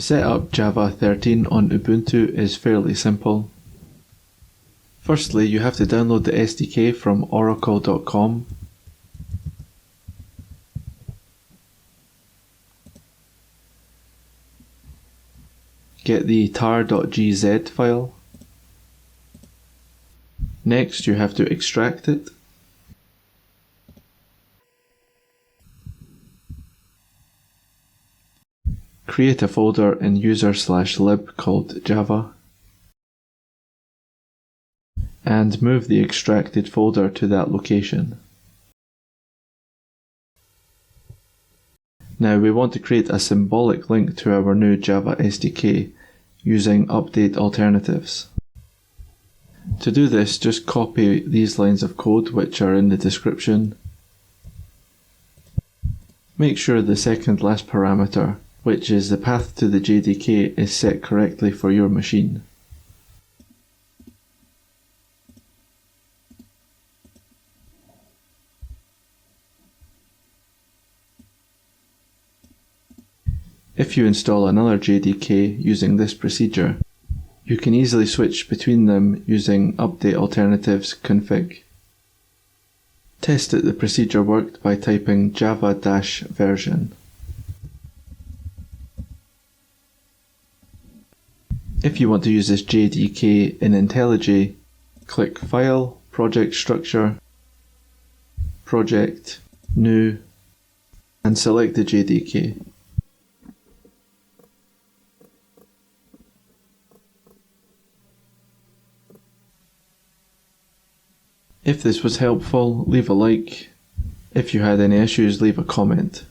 To set up Java 13 on Ubuntu is fairly simple. Firstly, you have to download the SDK from oracle.com. Get the tar.gz file. Next, you have to extract it. Create a folder in user/lib called Java, and move the extracted folder to that location. Now we want to create a symbolic link to our new Java SDK using update alternatives. To do this, just copy these lines of code which are in the description. Make sure the second last parameter, which is the path to the JDK, is set correctly for your machine. If you install another JDK using this procedure, you can easily switch between them using update alternatives config. Test that the procedure worked by typing java-version. If you want to use this JDK in IntelliJ, click File, Project Structure, Project, New, and select the JDK. If this was helpful, leave a like. If you had any issues, leave a comment.